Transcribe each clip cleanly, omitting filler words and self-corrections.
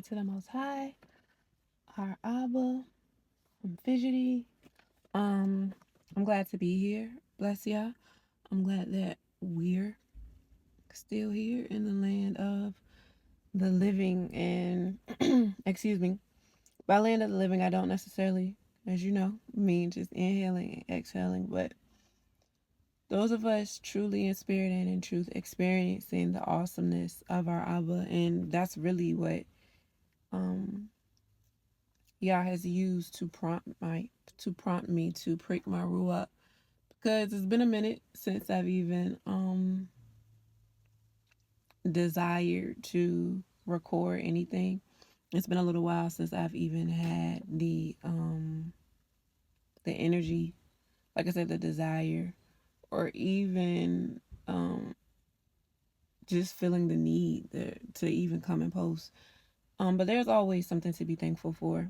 to the Most High, our Abba. I'm fidgety. Um, I'm glad to be here. Bless y'all. I'm glad that we're still here in the land of the living. And excuse me, by land of the living, I don't necessarily, as you know, mean just inhaling and exhaling, but those of us truly in spirit and in truth experiencing the awesomeness of our Abba. And that's really what um Yah has used to prompt me to prick my ruach, because it's been a minute since I've even desired to record anything. It's been a little while since I've even had the energy, like I said, the desire, or even just feeling the need to even come and post. But there's always something to be thankful for.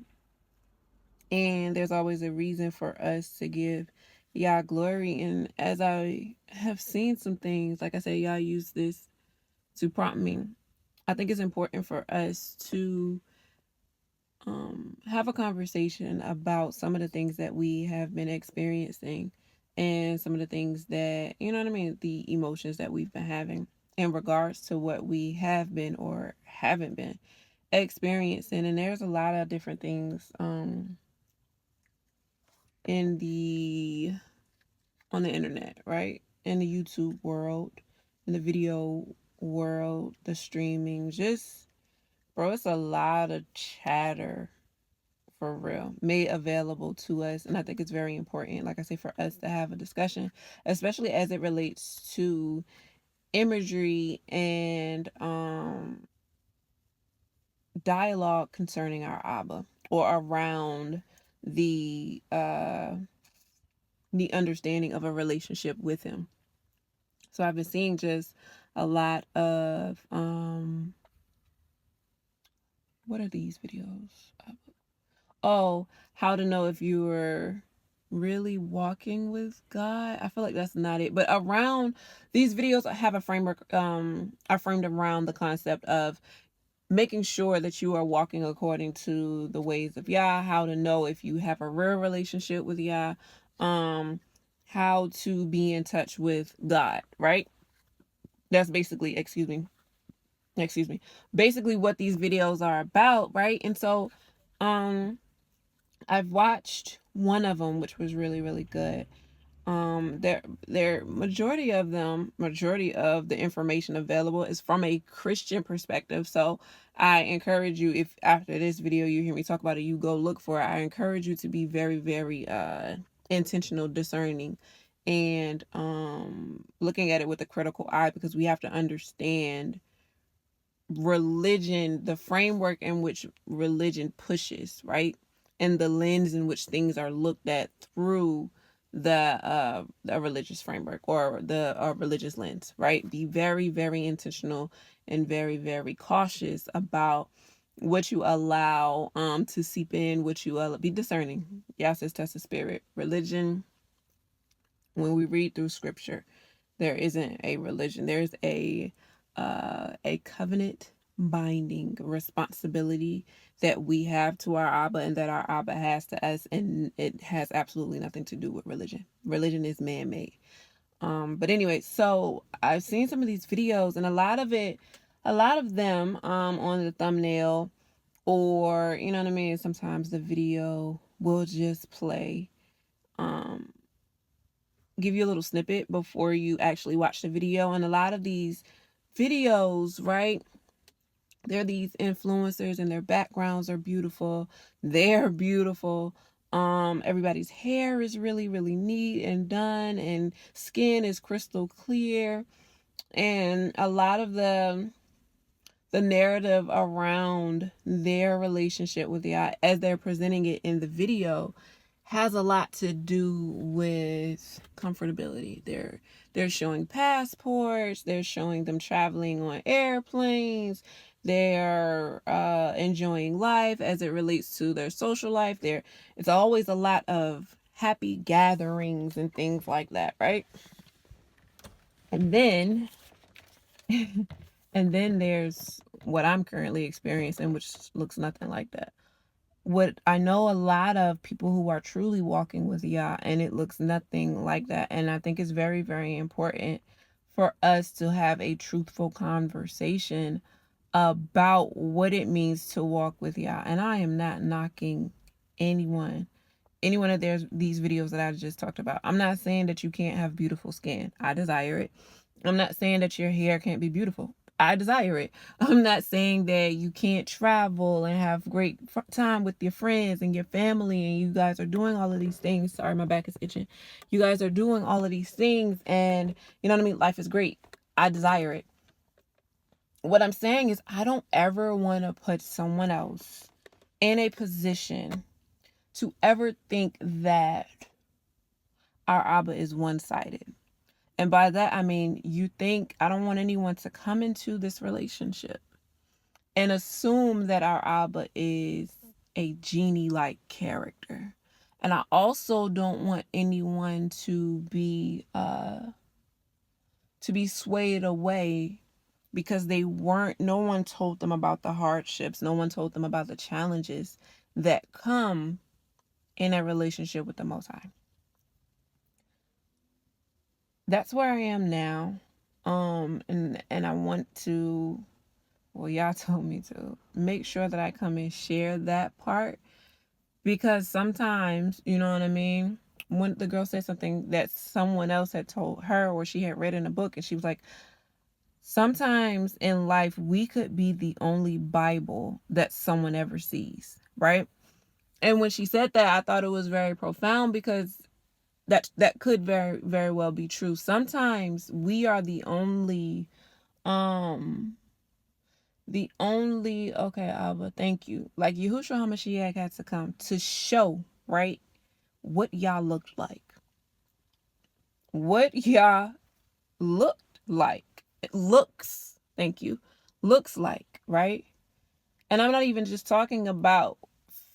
And there's always a reason for us to give Yah glory. And as I have seen some things, like I said, Yah used this to prompt me. I think it's important for us to have a conversation about some of the things that we have been experiencing, and some of the things that, you know what I mean, the emotions that we've been having in regards to what we have been or haven't been experiencing. And there's a lot of different things in the on the internet, right? In the YouTube world, in the video world, the streaming, just bro, it's a lot of chatter for real made available to us. And I think it's very important, like I say, for us to have a discussion, especially as it relates to imagery and dialogue concerning our Abba, or around the understanding of a relationship with him. So I've been seeing just a lot of what are these videos? Oh, how to know if you were really walking with God. I feel like that's not it. But around these videos, I have a framework I framed around the concept of making sure that you are walking according to the ways of Yah, how to know if you have a real relationship with Yah, how to be in touch with God, right? That's basically, basically what these videos are about, right? And so I've watched one of them, which was really, really good. Their majority of the information available is from a Christian perspective. So I encourage you, if after this video you hear me talk about it, you go look for it. I encourage you to be very, very intentional, discerning, and looking at it with a critical eye, because we have to understand religion, the framework in which religion pushes, right? And the lens in which things are looked at through the religious framework, or the religious lens, right? Be very, very intentional and very, very cautious about what you allow to seep in, what you be discerning. Yes, it's test the spirit. Religion, when we read through scripture, there isn't a religion. There's a covenant binding responsibility that we have to our Abba, and that our Abba has to us, and it has absolutely nothing to do with religion. Religion is man-made. But anyway, so I've seen some of these videos, and a lot of them on the thumbnail, or you know what I mean, sometimes the video will just play give you a little snippet before you actually watch the video. And a lot of these videos, right, they're these influencers, and their backgrounds are beautiful. They're beautiful. Everybody's hair is really, really neat and done, and skin is crystal clear. And a lot of the narrative around their relationship with God, as they're presenting it in the video, has a lot to do with comfortability. They're showing passports, they're showing them traveling on airplanes, they're enjoying life as it relates to their social life. It's always a lot of happy gatherings and things like that, right? And then And then there's what I'm currently experiencing, which looks nothing like that. What I know, a lot of people who are truly walking with Yah, and it looks nothing like that. And I think it's very, very important for us to have a truthful conversation about what it means to walk with Yah. And I am not knocking anyone of these videos that I just talked about. I'm not saying that you can't have beautiful skin. I desire it. I'm not saying that your hair can't be beautiful. I desire it. I'm not saying that you can't travel and have great time with your friends and your family, and you guys are doing all of these things. Sorry, my back is itching. You guys are doing all of these things, and you know what I mean? Life is great. I desire it. What I'm saying is, I don't ever want to put someone else in a position to ever think that our Abba is one-sided. And by that, I mean, I don't want anyone to come into this relationship and assume that our Abba is a genie-like character. And I also don't want anyone to be swayed away because no one told them about the hardships, no one told them about the challenges that come in a relationship with the Most High. That's where I am now. And I want to, well, y'all told me to make sure that I come and share that part, because sometimes, you know what I mean, when the girl said something that someone else had told her or she had read in a book, and she was like, sometimes in life we could be the only Bible that someone ever sees, right? And when she said that, I thought it was very profound, because that could very, very well be true. Sometimes we are the only okay, Abba, thank you. Like Yahushua HaMashiach had to come to show, right, what y'all looked like. What y'all looked like. It looks, thank you, looks like, right? And I'm not even just talking about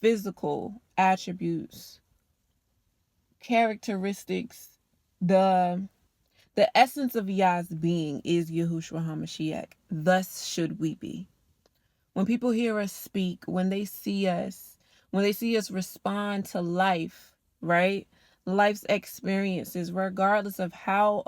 physical attributes, characteristics. The essence of Yah's being is Yahushua HaMashiach. Thus should we be. When people hear us speak, when they see us respond to life, right? Life's experiences, regardless of how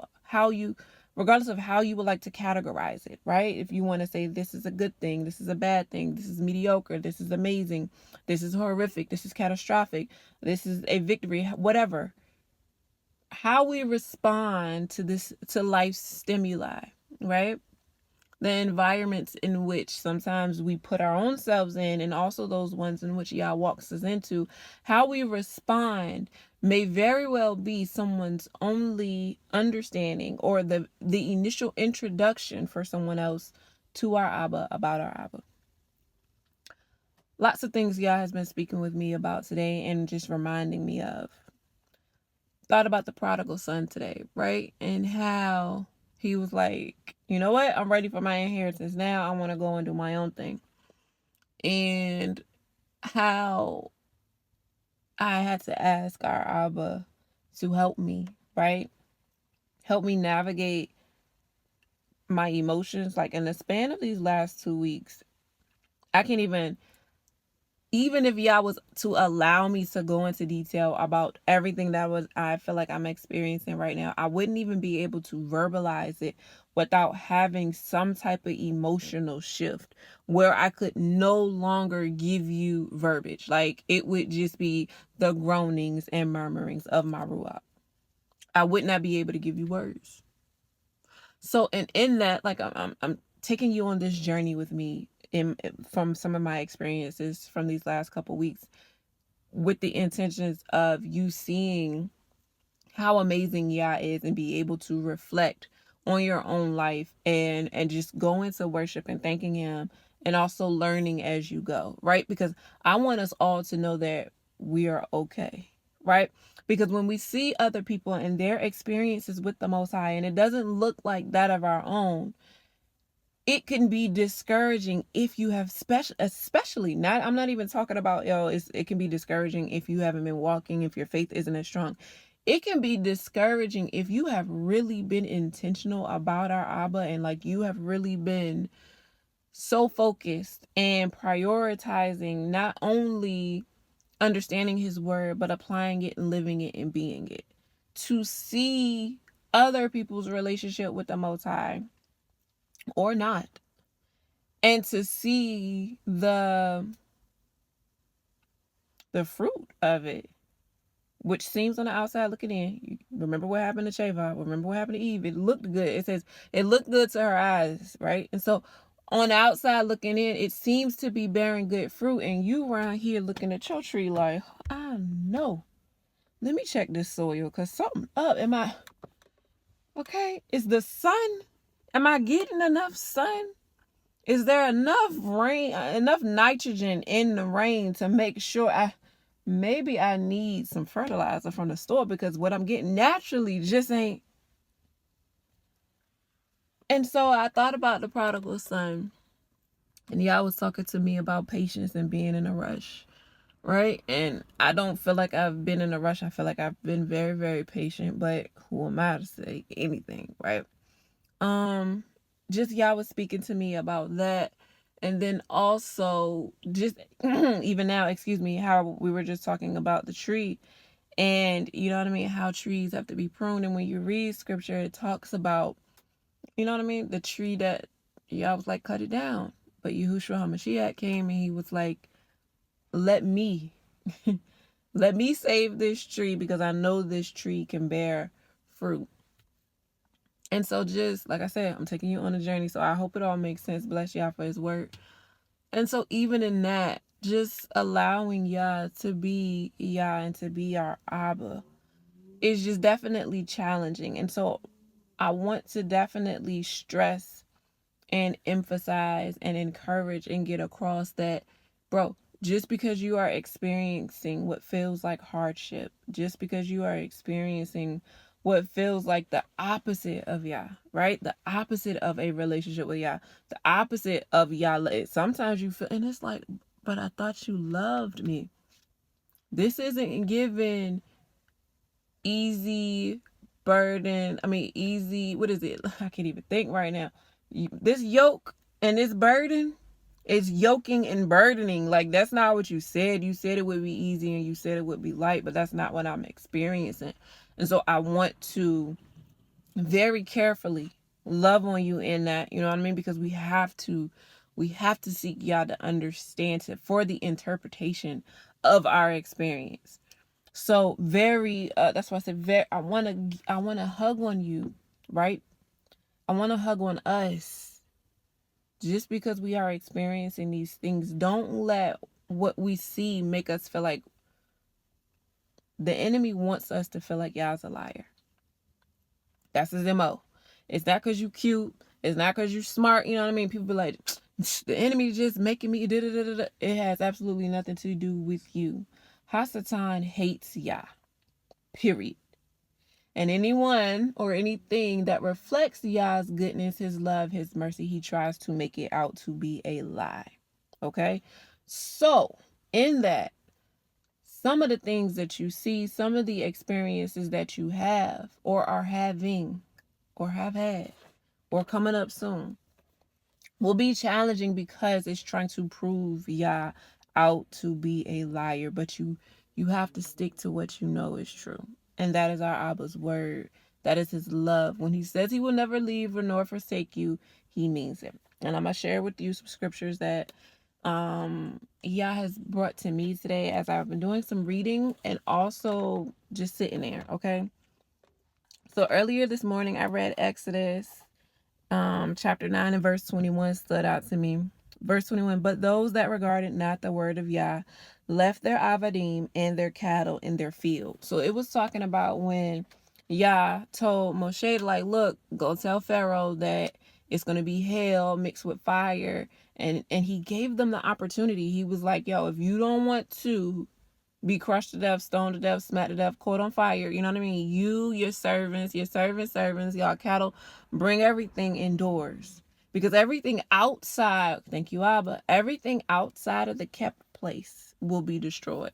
you would like to categorize it, right? If you want to say this is a good thing, this is a bad thing, this is mediocre, this is amazing, this is horrific, this is catastrophic, this is a victory, whatever. How we respond to life's stimuli, right? The environments in which sometimes we put our own selves in, and also those ones in which Yah walks us into, how we respond may very well be someone's only understanding, or the initial introduction for someone else to our Abba, about our Abba. Lots of things Yah has been speaking with me about today and just reminding me of. Thought about the prodigal son today, right? And how he was like, you know what? I'm ready for my inheritance now. I want to go and do my own thing. And how I had to ask our Abba to help me, right? Help me navigate my emotions. Like in the span of these last 2 weeks, I can't even if y'all was to allow me to go into detail about everything I feel like I'm experiencing right now, I wouldn't even be able to verbalize it without having some type of emotional shift where I could no longer give you verbiage. Like it would just be the groanings and murmurings of my ruach. I would not be able to give you words. So, and in that, like I'm taking you on this journey with me from some of my experiences from these last couple weeks, with the intentions of you seeing how amazing Yah is and be able to reflect on your own life and just go into worship and thanking Him, and also learning as you go, right? Because I want us all to know that we are okay, right? Because when we see other people and their experiences with the Most High, and it doesn't look like that of our own, it can be discouraging if you have especially not, I'm not even talking about, it can be discouraging if you haven't been walking, if your faith isn't as strong. it can be discouraging if you have really been intentional about our Abba, and like you have really been so focused and prioritizing not only understanding his word, but applying it and living it and being it. To see other people's relationship with the Most High or not, and to see the fruit of it, which seems on the outside looking in. You remember what happened to Shava? Remember what happened to Eve? It looked good. It says it looked good to her eyes, right? And so on the outside looking in, it seems to be bearing good fruit. And you around here looking at your tree like, I know. Let me check this soil because something up. Am I okay? Is the sun? Am I getting enough sun? Is there enough rain, enough nitrogen in the rain to make sure maybe I need some fertilizer from the store because what I'm getting naturally just ain't. And so I thought about the prodigal son, and y'all was talking to me about patience and being in a rush, right? And I don't feel like I've been in a rush. I feel like I've been very, very patient, but who am I to say anything, right? Just y'all was speaking to me about that. And then also just even now, excuse me, how we were just talking about the tree, and you know what I mean, how trees have to be pruned. And when you read scripture, it talks about, you know what I mean, the tree that y'all was like, cut it down. But Yahushua HaMashiach came and he was like, let me let me save this tree because I know this tree can bear fruit. And so just like I said, I'm taking you on a journey. So I hope it all makes sense. Bless y'all for his word. And so even in that, just allowing Yah to be Yah and to be our Abba is just definitely challenging. And so I want to definitely stress and emphasize and encourage and get across that, bro, just because you are experiencing what feels like hardship, just because you are experiencing what feels like the opposite of Yah, right? The opposite of a relationship with Yah, the opposite of Yah. Sometimes you feel, and it's like, but I thought you loved me. This isn't given easy burden. I mean, easy, what is it? I can't even think right now. This yoke and this burden is yoking and burdening. Like, that's not what you said. You said it would be easy and you said it would be light, but that's not what I'm experiencing. And so I want to very carefully love on you in that, you know what I mean? Because we have to seek Yah to understand it for the interpretation of our experience. So very that's why I said very I wanna hug on you, right? I wanna hug on us. Just because we are experiencing these things, don't let what we see make us feel like the enemy wants us to feel like Yah's a liar. That's his MO. It's not because you cute. It's not because you smart. You know what I mean? People be like, the enemy just making me da da da da. It has absolutely nothing to do with you. Hasatan hates Yah. Period. And anyone or anything that reflects Yah's goodness, his love, his mercy, he tries to make it out to be a lie. Okay? So, in that, some of the things that you see, some of the experiences that you have or are having or have had or coming up soon will be challenging because it's trying to prove Yah out to be a liar. But you have to stick to what you know is true. And that is our Abba's word. That is his love. When he says he will never leave or nor forsake you, he means it. And I'm going to share with you some scriptures that Yah has brought to me today as I've been doing some reading and also just sitting there, okay? So earlier this morning I read Exodus chapter 9 and verse 21 stood out to me. Verse 21, but those that regarded not the word of Yah left their avadim and their cattle in their field. So it was talking about when Yah told Moshe, like, look, go tell Pharaoh that it's going to be hail mixed with fire. And he gave them the opportunity. He was like, yo, if you don't want to be crushed to death, stoned to death, smacked to death, caught on fire. You know what I mean? You, your servants, y'all cattle, bring everything indoors. Because everything outside, thank you, Abba, everything outside of the kept place will be destroyed.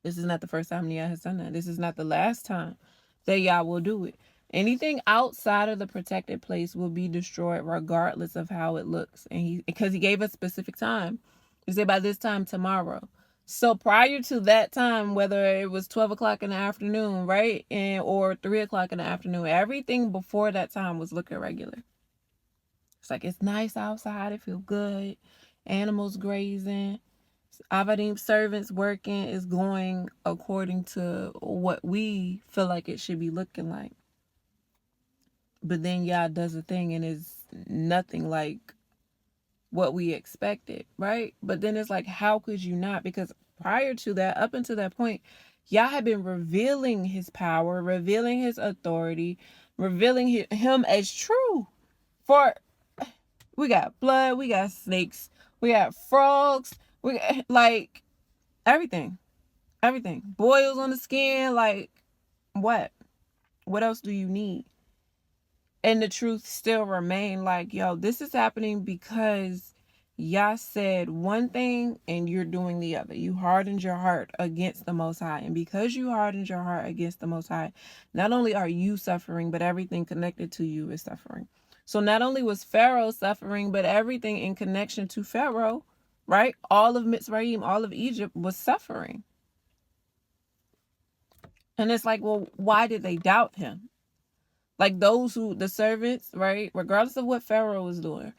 This is not the first time Yah has done that. This is not the last time that Yah will do it. Anything outside of the protected place will be destroyed regardless of how it looks. And because he gave us specific time. He said by this time tomorrow. So prior to that time, whether it was 12 o'clock in the afternoon, right? Or 3 o'clock in the afternoon, everything before that time was looking regular. It's like, it's nice outside. It feels good. Animals grazing. Avadim servants working is going according to what we feel like it should be looking like. But then Yah does a thing and it's nothing like what we expected, right? But then it's like, how could you not? Because prior to that, up until that point, Yah had been revealing his power, revealing his authority, revealing him as true. For we got blood, we got snakes, we got frogs, we got like everything. Boils on the skin, like what else do you need? And the truth still remain, like, yo, this is happening because Yah said one thing and you're doing the other. You hardened your heart against the Most High, and because you hardened your heart against the Most High, not only are you suffering, but everything connected to you is suffering. So not only was Pharaoh suffering, but everything in connection to Pharaoh, right? All of Mitzrayim, all of Egypt was suffering. And it's like, well, why did they doubt him? Like the servants, right? Regardless of what Pharaoh was doing,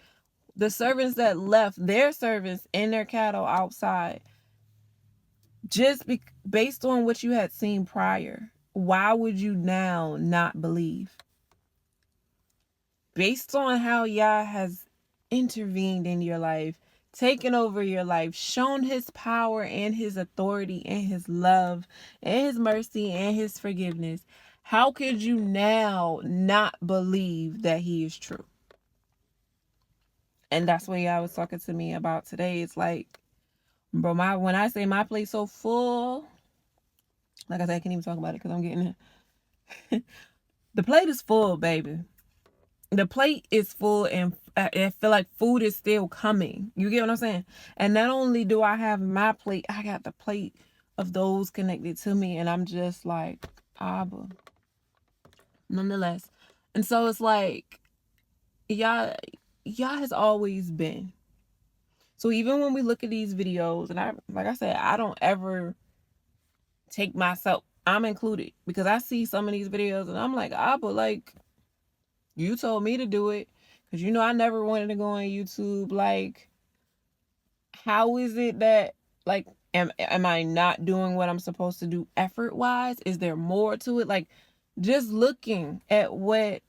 the servants that left their servants and their cattle outside, just based on what you had seen prior, why would you now not believe? Based on how Yah has intervened in your life, taken over your life, shown his power and his authority and his love and his mercy and his forgiveness, how could you now not believe that he is true? And that's what Yah was talking to me about today. It's like, bro, when I say my plate's so full, like I said, I can't even talk about it because I'm getting it. The plate is full, baby. The plate is full, and I feel like food is still coming. You get what I'm saying? And not only do I have my plate, I got the plate of those connected to me, and I'm just like, Abba. Nonetheless. And so it's like, Yah has always been. So even when we look at these videos, and like I said, I don't ever take myself, I'm included, because I see some of these videos and I'm like, Abba, like, you told me to do it, because you know I never wanted to go on YouTube. Like, how is it that, like, am I not doing what I'm supposed to do effort wise? Is there more to it? Like, just looking at what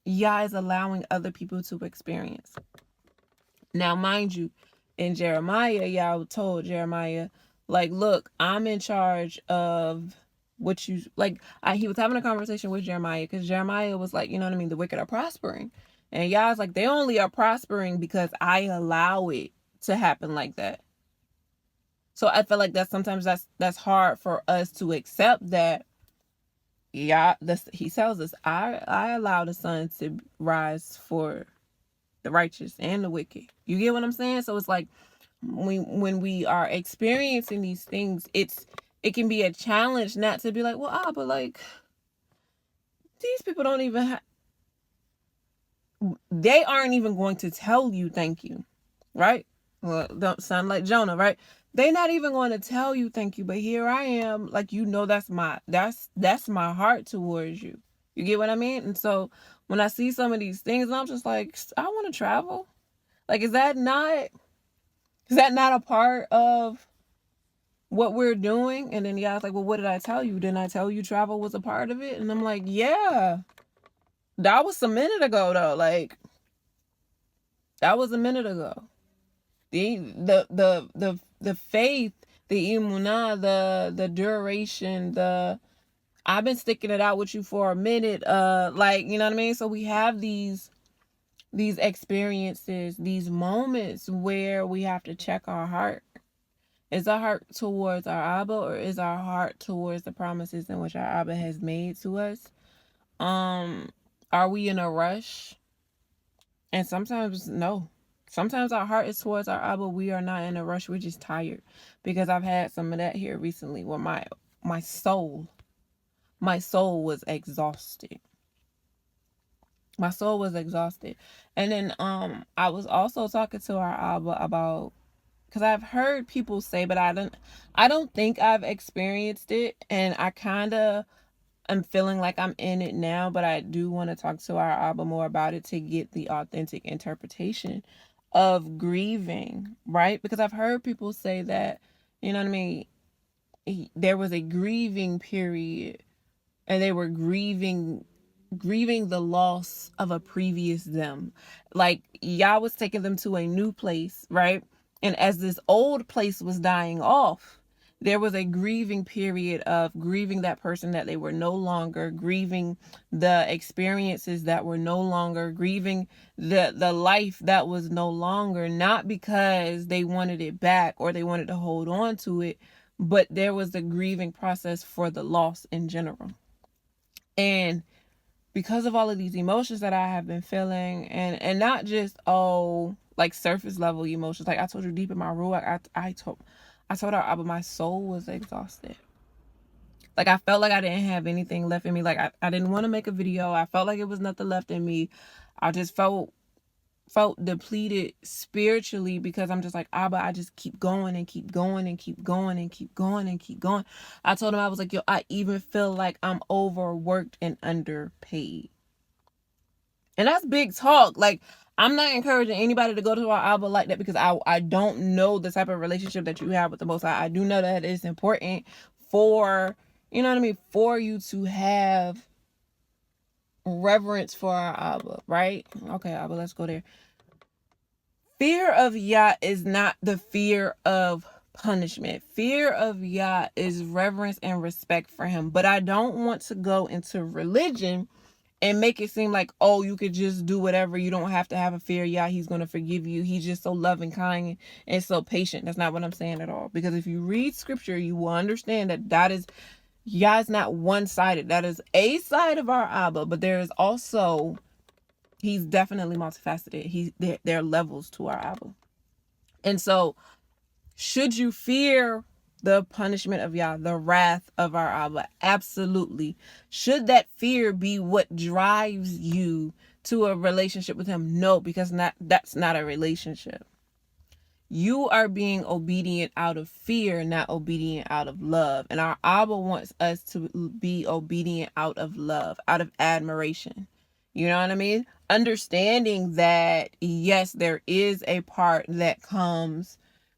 Yah is allowing other people to experience. Now, mind you, in Jeremiah, Yah told Jeremiah, like, look, I'm in charge of what you, like, he was having a conversation with Jeremiah, because Jeremiah was like, you know what I mean, the wicked are prospering. And Yah's like, they only are prospering because I allow it to happen like that. So I feel like sometimes that's hard for us to accept that. Yeah, he tells us, I allow the sun to rise for the righteous and the wicked. You get what I'm saying? So it's like, when we are experiencing these things, it can be a challenge not to be like, well, but like, these people don't even they aren't even going to tell you thank you, right? Well, don't sound like Jonah, right? They're not even going to tell you thank you, but here I am, like, you know, that's my heart towards you. You get what I mean? And so when I see some of these things, I'm just like, I want to travel. Like, is that not a part of what we're doing? And then the guy's like, well, what did I tell you? Didn't I tell you travel was a part of it? And I'm like, yeah, that was a minute ago though. Like, that was a minute ago. The faith, the imunah, the duration, I've been sticking it out with you for a minute. Like, you know what I mean? So we have these experiences, these moments where we have to check our heart. Is our heart towards our Abba, or is our heart towards the promises in which our Abba has made to us? Are we in a rush? And sometimes, no. Sometimes our heart is towards our Abba. We are not in a rush. We're just tired. because I've had some of that here recently where my soul was exhausted. My soul was exhausted. And then I was also talking to our Abba about, because I've heard people say, but I don't think I've experienced it, and I kind of am feeling like I'm in it now, but I do want to talk to our Abba more about it to get the authentic interpretation of grieving, right? Because I've heard people say that, you know what I mean, there was a grieving period, and they were grieving the loss of a previous them. Like Yah was taking them to a new place, right? And as this old place was dying off, there was a grieving period of grieving that person that they were no longer, grieving the experiences that were no longer, grieving the life that was no longer, not because they wanted it back or they wanted to hold on to it, but there was a grieving process for the loss in general. And because of all of these emotions that I have been feeling, and not just like surface level emotions, like I told you, deep in my ruach, I told her, but my soul was exhausted. Like I felt like I didn't have anything left in me. Like I didn't want to make a video. I felt like it was nothing left in me. I just felt depleted spiritually, because I'm just like, Abba, I just keep going and keep going and keep going and keep going and keep going. I told him, I was like, yo, I even feel like I'm overworked and underpaid. And that's big talk. Like, I'm not encouraging anybody to go to our Abba like that, because I don't know the type of relationship that you have with the Most High. I do know that it's important for, you know what I mean, for you to have reverence for our Abba, right? Okay, Abba, let's go there. Fear of Yah is not the fear of punishment. Fear of Yah is reverence and respect for him. But I don't want to go into religion and make it seem like, oh, you could just do whatever. You don't have to have a fear. Yeah, he's going to forgive you. He's just so loving, kind, and so patient. That's not what I'm saying at all. Because if you read scripture, you will understand that is, Yah is not one-sided. That is a side of our Abba, but there is also, he's definitely multifaceted. There are levels to our Abba. And so, should you fear the punishment of Yah, the wrath of our Abba? Absolutely. Should that fear be what drives you to a relationship with him? No, because that's not a relationship. You are being obedient out of fear, not obedient out of love. And our Abba wants us to be obedient out of love, out of admiration. You know what I mean? Understanding that, yes, there is a part that comes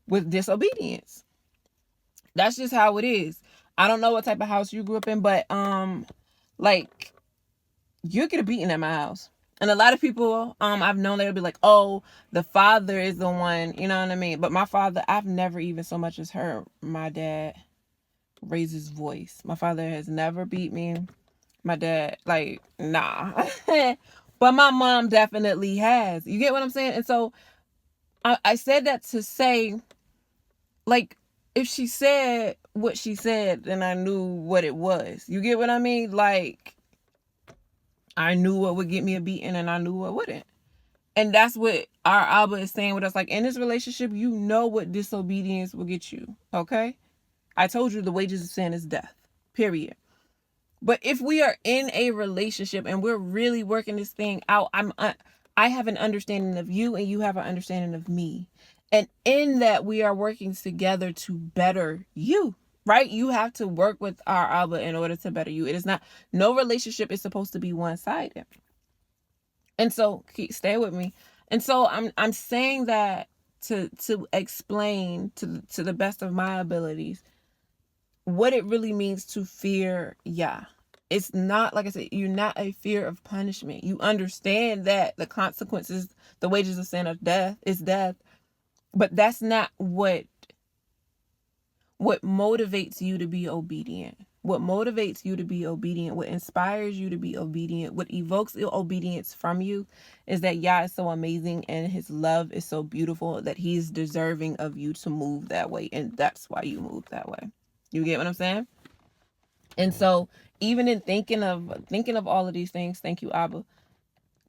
with disobedience. That's just how it is. I don't know what type of house you grew up in, but like, you get a beating at my house. And a lot of people I've known, they'll be like, oh, the father is the one, you know what I mean? But my father, I've never even so much as heard my dad raise his voice. My father has never beat me. My dad, like, nah. But my mom definitely has. You get what I'm saying? And so I said that to say, like, if she said what she said, then I knew what it was. You get what I mean? Like, I knew what would get me a beating, and I knew what wouldn't. And that's what our Abba is saying with us. Like, in this relationship, you know what disobedience will get you. Okay? I told you the wages of sin is death. Period. But if we are in a relationship and we're really working this thing out, I have an understanding of you and you have an understanding of me. And in that, we are working together to better you, right? You have to work with our Abba in order to better you. It is not, no relationship is supposed to be one-sided. And so, stay with me. And so I'm saying that to explain to the best of my abilities what it really means to fear Yah. It's not, like I said, you're not a fear of punishment. You understand that the consequences, the wages of sin of death is death. But that's not what motivates you to be obedient. What motivates you to be obedient, what inspires you to be obedient, what evokes obedience from you is that Yah is so amazing and his love is so beautiful that he's deserving of you to move that way. And that's why you move that way. You get what I'm saying? And so even in thinking of all of these things, thank you, Abba,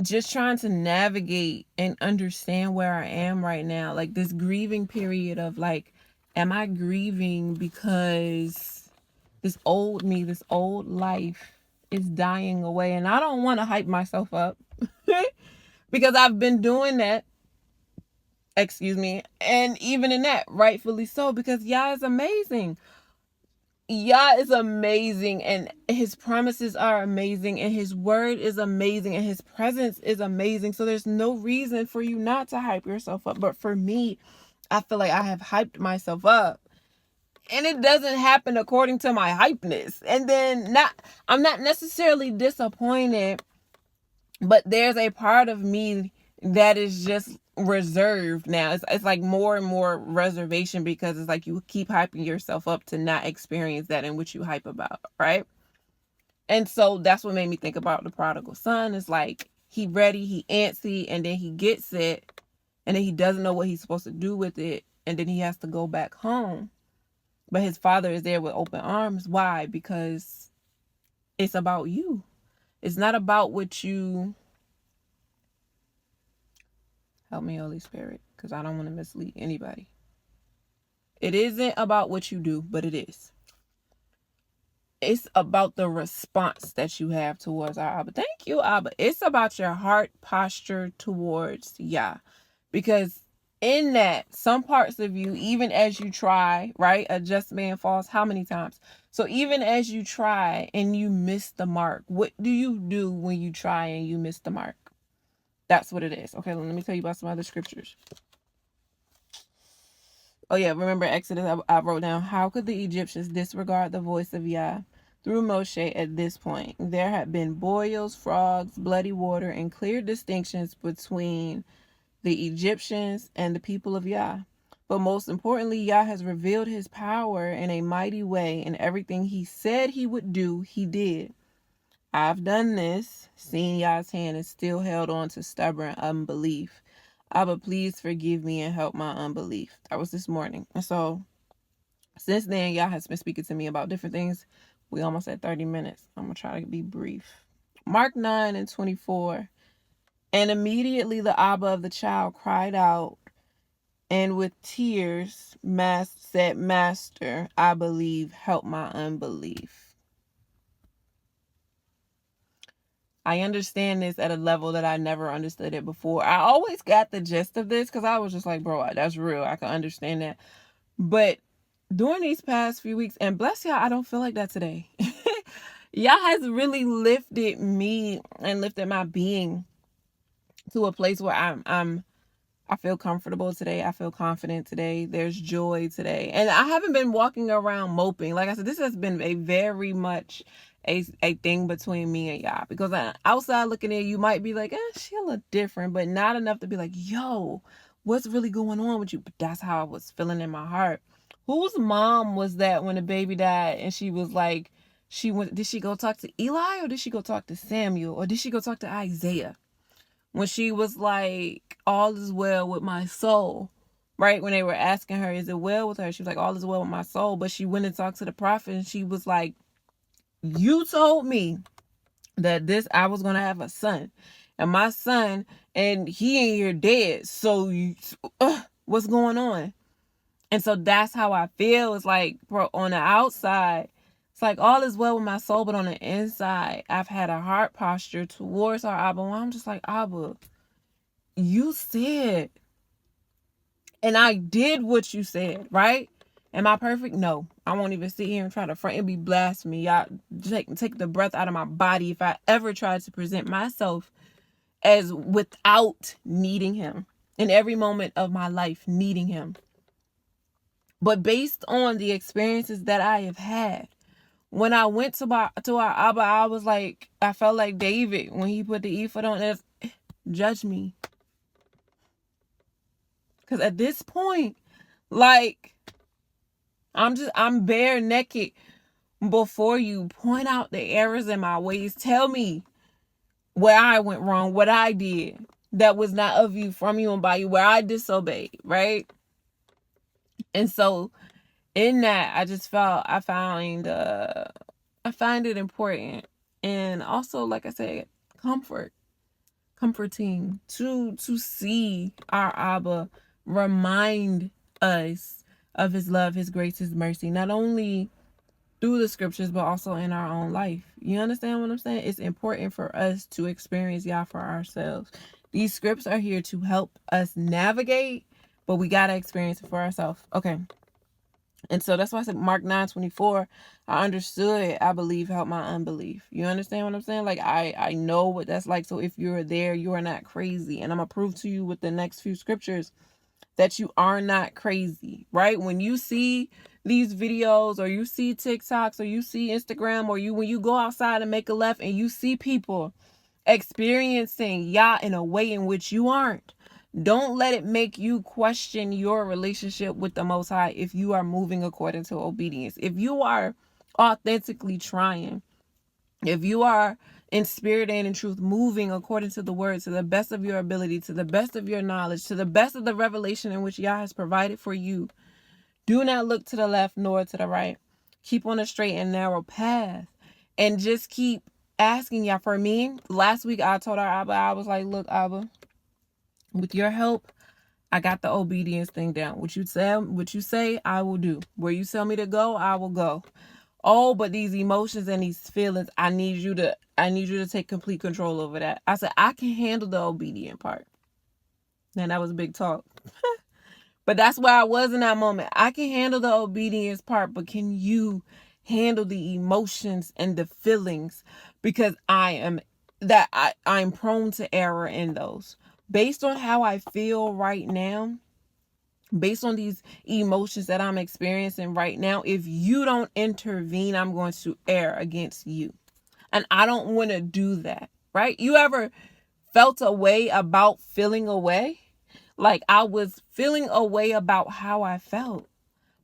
just trying to navigate and understand where I am right now, like this grieving period of like, Am I grieving because this old me, this old life is dying away? And I don't want to hype myself up because I've been doing that. Excuse me. And even in that, rightfully so, because Yah is amazing. Yah is amazing, and his promises are amazing, and his word is amazing, and his presence is amazing. So there's no reason for you not to hype yourself up. But for me, I feel like I have hyped myself up, and it doesn't happen according to my hypeness. And then I'm not necessarily disappointed, but there's a part of me that is just reserved now. It's like more and more reservation, because it's like you keep hyping yourself up to not experience that in which you hype about, right? And so that's what made me think about the prodigal son. It's like he ready, he antsy, and then he gets it, and then he doesn't know what he's supposed to do with it, and then he has to go back home. But his father is there with open arms. Why? Because it's about you. It's not about what you... Help me, Holy Spirit, because I don't want to mislead anybody. It isn't about what you do, but it is. It's about the response that you have towards our Abba. Thank you, Abba. It's about your heart posture towards Yah. Because in that, some parts of you, even as you try, right? A just man falls how many times? So even as you try and you miss the mark, what do you do when you try and you miss the mark? That's what it is. Okay, let me tell you about some other scriptures. Oh yeah, remember Exodus, I wrote down, how could the Egyptians disregard the voice of Yah through Moshe at this point? There had been boils, frogs, bloody water, and clear distinctions between the Egyptians and the people of Yah. But most importantly, Yah has revealed his power in a mighty way, and everything he said he would do, he did. I've done this, seen Yah's hand, and still held on to stubborn unbelief. Abba, please forgive me and help my unbelief. That was this morning. And so since then, Yah has been speaking to me about different things. We almost at 30 minutes. I'm going to try to be brief. Mark 9:24. And immediately the Abba of the child cried out, and with tears said, Master, I believe, help my unbelief. I understand this at a level that I never understood it before. I always got the gist of this because I was just like, bro, that's real. I can understand that. But during these past few weeks, and bless y'all, I don't feel like that today. Y'all has really lifted me and lifted my being to a place where I feel comfortable today. I feel confident today. There's joy today. And I haven't been walking around moping. Like I said, this has been a very much a thing between me and Yah. Because outside looking in, you might be like, she a little different, but not enough to be like, yo, what's really going on with you? But that's how I was feeling in my heart. Whose mom was that when the baby died and she was like, did she go talk to Eli, or did she go talk to Samuel, or did she go talk to Isaiah? When she was like, all is well with my soul, right? When they were asking her, is it well with her? She was like, all is well with my soul. But she went and talked to the prophet, and she was like, you told me that I was going to have a son, and my son, and he ain't here dead. So what's going on? And so that's how I feel. It's like, bro, on the outside, it's like all is well with my soul, but on the inside, I've had a heart posture towards our Abba. I'm just like, Abba, you said, and I did what you said, right? Am I perfect? No. I won't even sit here and try to front and be blasphemy. I take the breath out of my body if I ever tried to present myself as without needing him in every moment of my life, needing him. But based on the experiences that I have had, when I went to our Abba, I was like, I felt like David when he put the ephod on. As judge me. Because at this point, like, I'm bare naked before you. Point out the errors in my ways. Tell me where I went wrong, what I did that was not of you, from you, and by you, where I disobeyed, right? And so in that, I find it important. And also, like I said, comforting to see our Abba remind us of his love, his grace, his mercy, not only through the scriptures, but also in our own life. You understand what I'm saying? It's important for us to experience Yah for ourselves. These scripts are here to help us navigate, but we got to experience it for ourselves. Okay. And so that's why I said Mark 9:24, I understood it. I believe helped my unbelief. You understand what I'm saying? Like, I know what that's like. So if you're there, you are not crazy. And I'm going to prove to you with the next few scriptures that you are not crazy, right? When you see these videos, or you see TikToks, or you see Instagram, or when you go outside and make a left and you see people experiencing Yah in a way in which you aren't, don't let it make you question your relationship with the Most High if you are moving according to obedience. If you are authentically trying, if you are in spirit and in truth moving according to the word, to the best of your ability, to the best of your knowledge, to the best of the revelation in which Yah has provided for you, do not look to the left nor to the right. Keep on a straight and narrow path and just keep asking Yah. For me, last week I told our Abba, I was like, look, Abba, with your help, I got the obedience thing down. What you say, I will do. Where you tell me to go, I will go. Oh, but these emotions and these feelings, I need you to take complete control over that. I said, I can handle the obedient part. And that was a big talk. But that's where I was in that moment. I can handle the obedience part, but can you handle the emotions and the feelings? Because I'm prone to error in those. Based on how I feel right now, based on these emotions that I'm experiencing right now, if you don't intervene, I'm going to err against you. And I don't want to do that, right? You ever felt a way about feeling a way? Like, I was feeling a way about how I felt,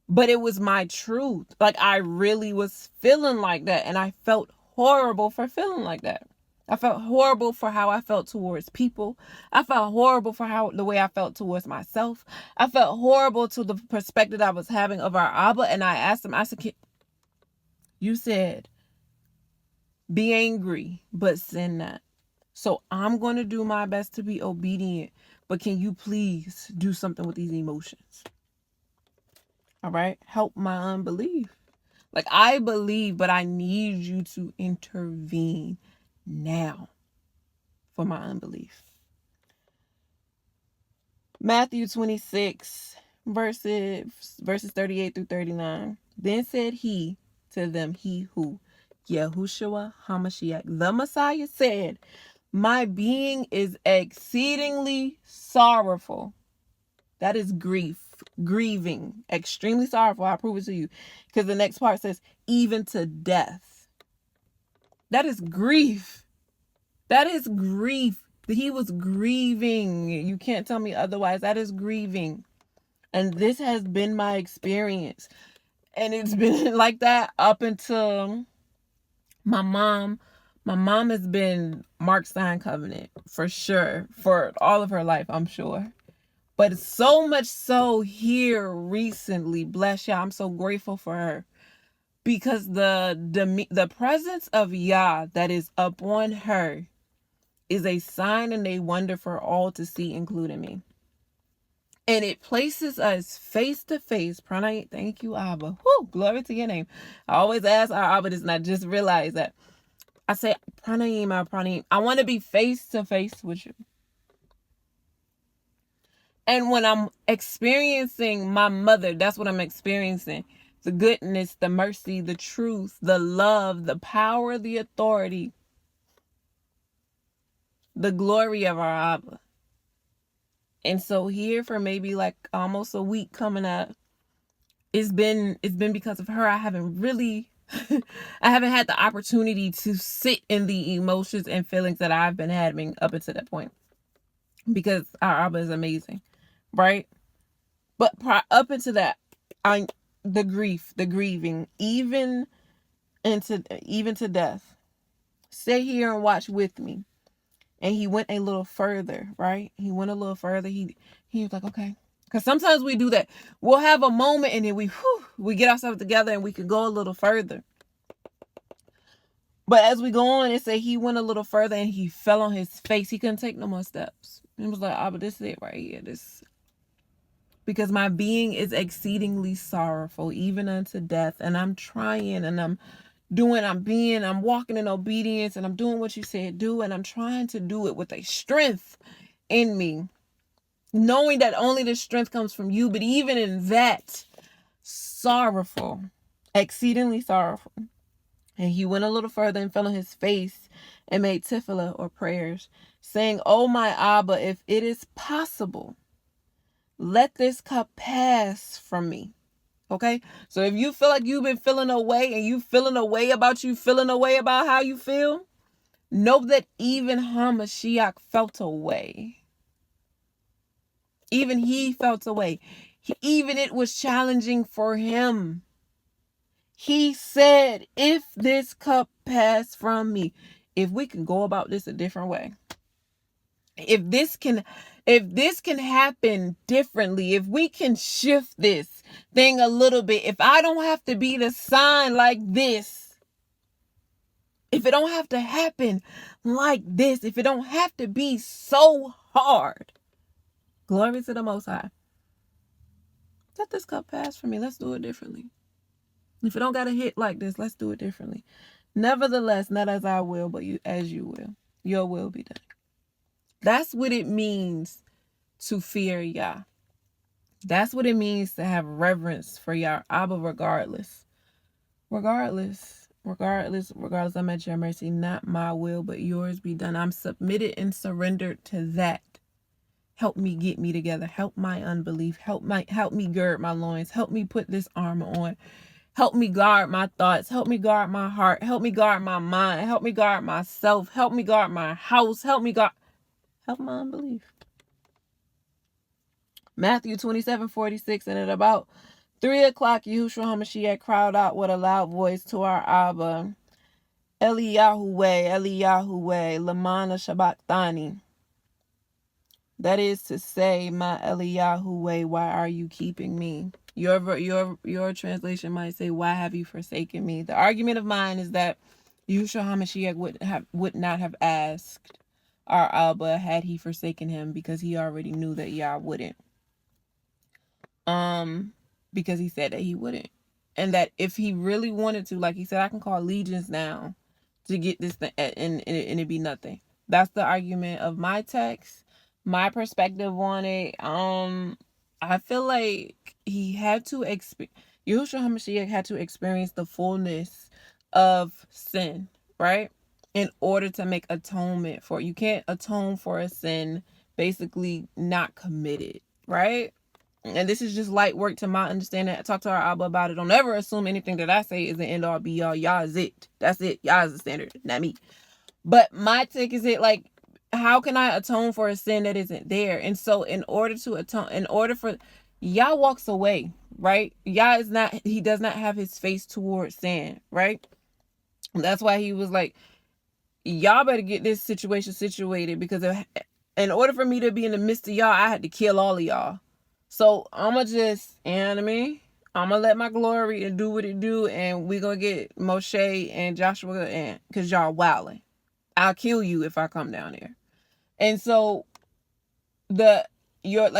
but it was my truth. Like, I really was feeling like that, and I felt horrible for feeling like that. I felt horrible for how I felt towards people. I felt horrible for the way I felt towards myself. I felt horrible to the perspective I was having of our Abba, and I asked him, I said, you said, be angry, but sin not. So I'm going to do my best to be obedient, but can you please do something with these emotions? All right? Help my unbelief. Like, I believe, but I need you to intervene now for my unbelief. Matthew 26, verses 38 through 39. Then said he to them, he who, Yahushua HaMashiach, the Messiah, said, my being is exceedingly sorrowful. That is grieving, extremely sorrowful. I prove it to you. Because the next part says, even to death. That is grief. That is grief. He was grieving. You can't tell me otherwise. That is grieving. And this has been my experience. And it's been like that up until my mom. My mom has been Mark Stein Covenant for sure. For all of her life, I'm sure. But so much so here recently, bless y'all, I'm so grateful for her. Because the presence of Yah that is upon her is a sign and a wonder for all to see, including me. And it places us face to face. Pranay, thank you, Abba. Whoo, glory to your name. I always ask our Abba this, and I just realized that. I say, Pranayim, I want to be face to face with you. And when I'm experiencing my mother, that's what I'm experiencing. The goodness, the mercy, the truth, the love, the power, the authority, the glory of our Abba. And so here for maybe like almost a week coming up, it's been because of her. I haven't had the opportunity to sit in the emotions and feelings that I've been having up until that point. Because our Abba is amazing, right? But up into that, the grief, the grieving, even to death. Stay here and watch with me. And he went a little further, right? He went a little further. He was like, okay. Because sometimes we do that. We'll have a moment and then we get ourselves together and we can go a little further. But as we go on, it said he went a little further and he fell on his face. He couldn't take no more steps. He was like, but this is it right here. This. because my being is exceedingly sorrowful, even unto death. And I'm trying, and I'm walking in obedience, and I'm doing what you said do, and I'm trying to do it with a strength in me, knowing that only the strength comes from you. But even in that, sorrowful, exceedingly sorrowful. And he went a little further and fell on his face and made tefillah, or prayers, saying, "Oh my Abba, if it is possible, let this cup pass from me." Okay? So if you feel like you've been feeling away, and you feeling away about how you feel, know that even Hamashiach felt away. Even he felt away. Even it was challenging for him. He said, if this cup pass from me, if we can go about this a different way, if this can happen differently, if we can shift this thing a little bit, if I don't have to be the sign like this, if it don't have to happen like this, if it don't have to be so hard, glory to the Most High, let this cup pass from me. Let's do it differently. If it don't got to hit like this, let's do it differently. Nevertheless, not as I will, but as you will. Your will be done. That's what it means to fear Yah. That's what it means to have reverence for Yah, Abba, regardless. Regardless, I'm at your mercy. Not my will, but yours be done. I'm submitted and surrendered to that. Help me get me together. Help my unbelief. Help me gird my loins. Help me put this armor on. Help me guard my thoughts. Help me guard my heart. Help me guard my mind. Help me guard myself. Help me guard my house. Help my unbelief. Matthew 27:46, and at about 3 o'clock, Yahushua HaMashiach cried out with a loud voice to our Abba, Eliyahuweh, Eliyahuweh, Lamana Shabachthani. That is to say, my Eliyahuweh, why are you keeping me? Your translation might say, why have you forsaken me? The argument of mine is that Yahushua HaMashiach would not have asked our Abba had he forsaken him, because he already knew that Yah wouldn't. Because he said that he wouldn't. And that if he really wanted to, like he said, I can call legions now to get this thing, and it'd be nothing. That's the argument of my text, my perspective on it. I feel like he had to Yahushua HaMashiach had to experience the fullness of sin, right? In order to make atonement for it. You can't atone for a sin basically not committed, right? And this is just light work to my understanding. I talk to our Abba about it. Don't ever assume anything that I say is the end all be all. Y'all is it. That's it. Y'all is the standard, not me. But my take is it, like, how can I atone for a sin that isn't there? And so in order for Yah walks away, right? He does not have his face towards sin, right? And that's why he was like, y'all better get this situation situated, because in order for me to be in the midst of y'all, I had to kill all of y'all. So I'ma just, you know what I mean? I'ma let my glory and do what it do, and we gonna get Moshe and Joshua, and cause y'all wilding. I'll kill you if I come down there. And so like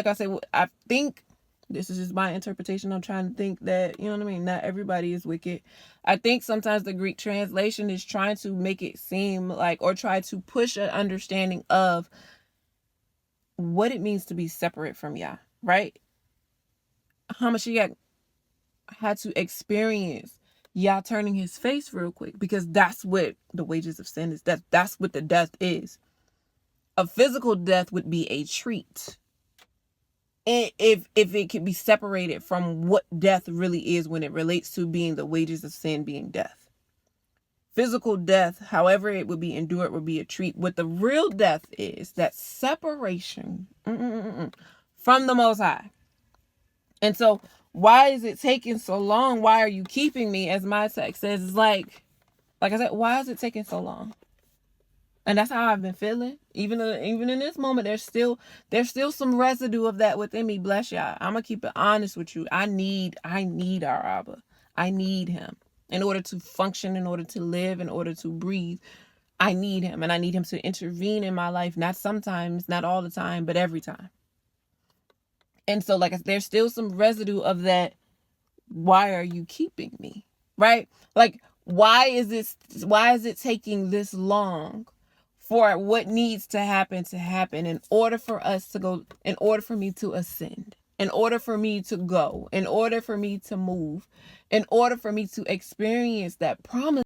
I said, I think this is just my interpretation. I'm trying to think that, you know what I mean? Not everybody is wicked. I think sometimes the Greek translation is trying to make it seem like, or try to push an understanding of what it means to be separate from Yah, right? Hamashiach had to experience Yah turning his face real quick, because that's what the wages of sin is. That's what the death is. A physical death would be a treat, if it could be separated from what death really is when it relates to being the wages of sin being death. Physical death, however it would be endured, would be a treat. What the real death is, that separation from the Most High. And so why is it taking so long? Why are you keeping me? As my text says, it's like I said, why is it taking so long? And that's how I've been feeling. Even in this moment, there's still some residue of that within me. Bless y'all. I'm gonna keep it honest with you. I need our Abba. I need him in order to function, in order to live, in order to breathe. I need him, and I need him to intervene in my life. Not sometimes, not all the time, but every time. And so, like, there's still some residue of that. Why are you keeping me? Right? Like, why is it taking this long for what needs to happen in order for us to go, in order for me to ascend, in order for me to go, in order for me to move, in order for me to experience that promise?